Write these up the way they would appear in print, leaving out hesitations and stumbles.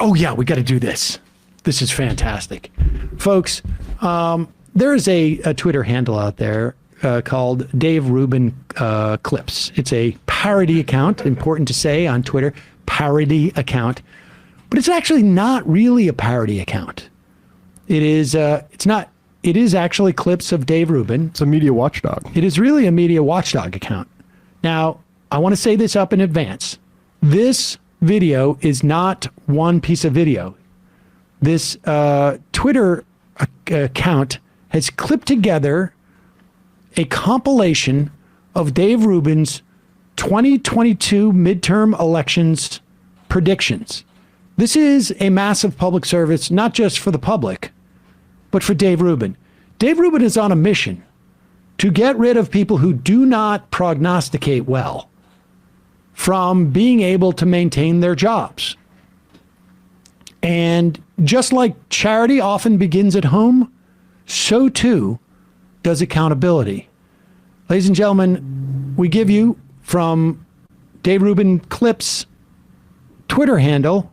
Oh yeah, we got to do this. This is fantastic. Folks, there is a Twitter handle out there called Dave Rubin Clips. It's a parody account, important to say on Twitter, parody account. But it's actually not really a parody account. It is actually clips of Dave Rubin. It's a media watchdog. It is really a media watchdog account. Now, I want to say this up in advance. This video is not one piece of video. This Twitter account has clipped together a compilation of Dave Rubin's 2022 midterm elections predictions. This is a massive public service, not just for the public, but for Dave Rubin. Dave Rubin is on a mission to get rid of people who do not prognosticate well from being able to maintain their jobs. And just like charity often begins at home, so too does accountability. Ladies and gentlemen, we give you from Dave Rubin Clips Twitter handle,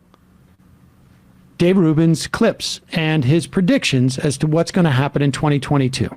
Dave Rubin's clips and his predictions as to what's going to happen in 2022.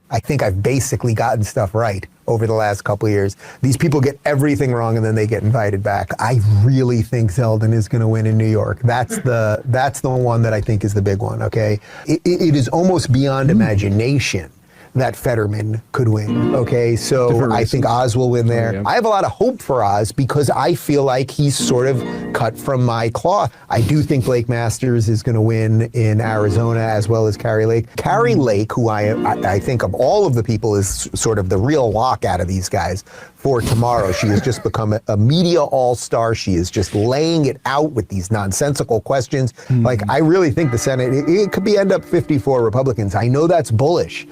I think I've basically gotten stuff right over the last couple of years. These people get everything wrong and then they get invited back. I really think Zeldin is going to win in New York. That's the one that I think is the big one, okay? It is almost beyond imagination that Fetterman could win, okay? So I think Oz will win there. I have a lot of hope for Oz because I feel like he's sort of cut from my cloth. I do think Blake Masters is going to win in Arizona as well as Carrie Lake. Carrie Lake, who I think of all of the people is sort of the real lock out of these guys for tomorrow. She has just become a media all-star. She is just laying it out with these nonsensical questions. Like, I really think the Senate, it could end up 54 Republicans. I know that's bullish.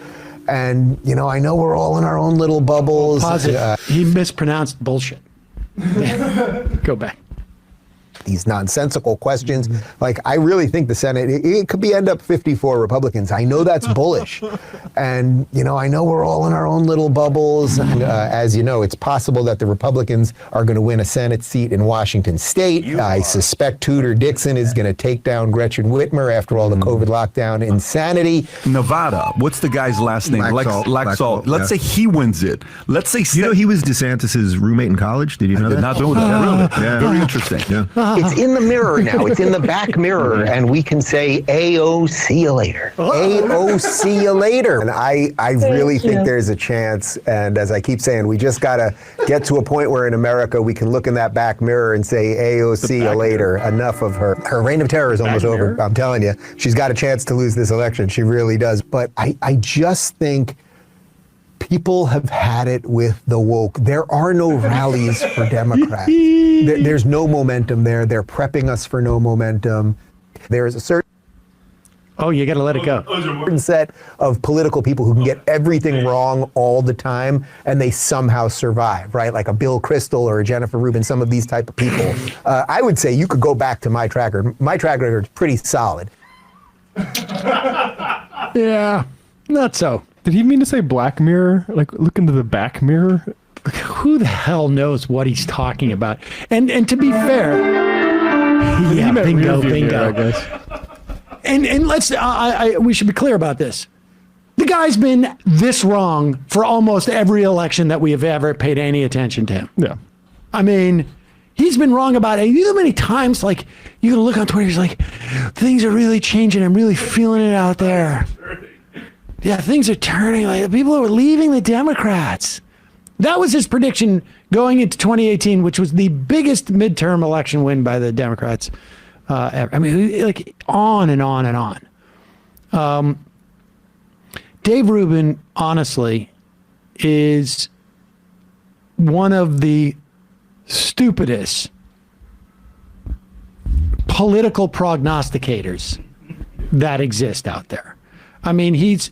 And, you know, I know we're all in our own little bubbles. He mispronounced bullshit. Go back. These nonsensical questions. Like, I really think the Senate, it could end up 54 Republicans. I know that's bullish. And, you know, I know we're all in our own little bubbles. And, as you know, it's possible that the Republicans are going to win a Senate seat in Washington State. I suspect Tudor Dixon is going to take down Gretchen Whitmer after all the COVID lockdown insanity. Nevada. What's the guy's last name? Laxalt. Let's say he wins it. Let's say... You know, he was DeSantis's roommate in college? Did you know that? Did not know that. Really? Yeah. Very interesting. Yeah. It's in the mirror now. It's in the back mirror, and we can say, "Ayo, see you later." Ayo, see you later. And I really think there's a chance. And as I keep saying, we just gotta get to a point where in America we can look in that back mirror and say, "Ayo, see you later." Enough of her. Her reign of terror is almost over. I'm telling you, she's got a chance to lose this election. She really does. But I just think people have had it with the woke. There are no rallies for Democrats. There's no momentum there. They're prepping us for no momentum. There is a certain... Oh, you got to let it go. Certain set of political people who can get everything wrong all the time, and they somehow survive, right? Like a Bill Kristol or a Jennifer Rubin, some of these type of people. I would say you could go back to my track record. My track record is pretty solid. Yeah, not so. Did he mean to say Black Mirror? Like, look into the back mirror? Who the hell knows what he's talking about? And to be fair, yeah, bingo. Mirror, I guess. And let's we should be clear about this. The guy's been this wrong for almost every election that we have ever paid any attention to him. Yeah. I mean, he's been wrong about it. You know how many times, like, you can look on Twitter, he's like, things are really changing. I'm really feeling it out there. Yeah, things are turning. Like, people are leaving the Democrats. That was his prediction going into 2018, which was the biggest midterm election win by the Democrats ever. I mean, like, on and on and on. Dave Rubin, honestly, is one of the stupidest political prognosticators that exist out there. I mean, he's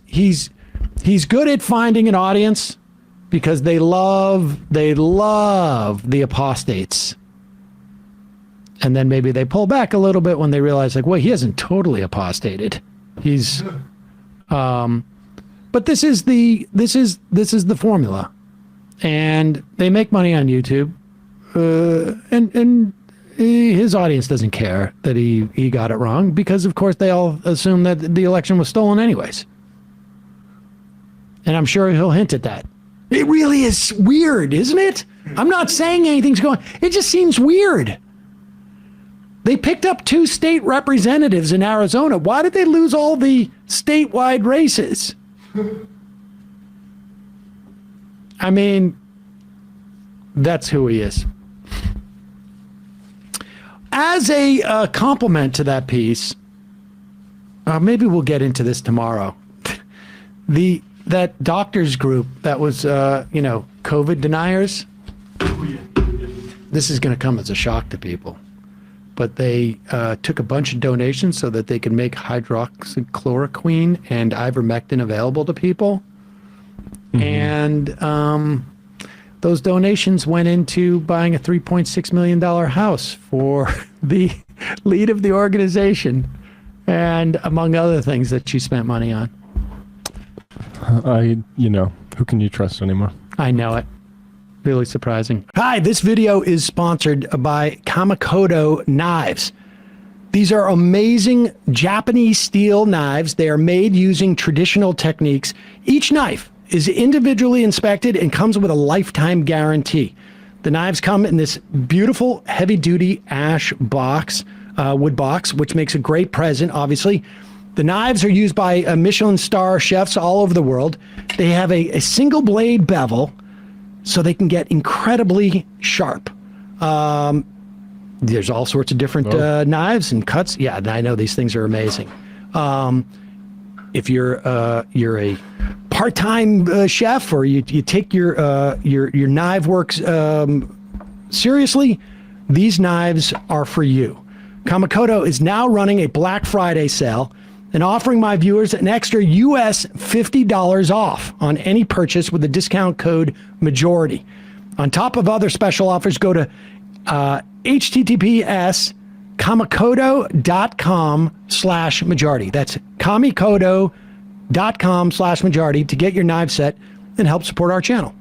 good at finding an audience because they love the apostates. And then maybe they pull back a little bit when they realize, like, well, he hasn't totally apostated. He's but this is the formula. And they make money on YouTube. And his audience doesn't care that he got it wrong because, of course, they all assume that the election was stolen anyways. And I'm sure he'll hint at that. It really is weird, isn't it? I'm not saying anything's going. It just seems weird. They picked up 2 state representatives in Arizona. Why did they lose all the statewide races? I mean, that's who he is. As a compliment to that piece, maybe we'll get into this tomorrow. That doctors group that was, COVID deniers. This is going to come as a shock to people. But they took a bunch of donations so that they could make hydroxychloroquine and ivermectin available to people. Mm-hmm. And those donations went into buying a $3.6 million house for the lead of the organization, and among other things that she spent money on. Who can you trust anymore? I know it. Really surprising. Hi, this video is sponsored by Kamikoto Knives. These are amazing Japanese steel knives. They are made using traditional techniques. Each knife is individually inspected and comes with a lifetime guarantee. The knives come in this beautiful heavy-duty ash box, wood box, which makes a great present, obviously. The knives are used by Michelin star chefs all over the world. They have a single blade bevel, so they can get incredibly sharp. There's all sorts of different knives and cuts. Yeah, I know these things are amazing. If you're a part-time chef, or you take your knife works seriously, these knives are for you. Kamikoto is now running a Black Friday sale and offering my viewers an extra US $50 off on any purchase with the discount code MAJORITY. On top of other special offers, go to https://kamikoto.com/majority. That's kamikoto.com/majority to get your knife set and help support our channel.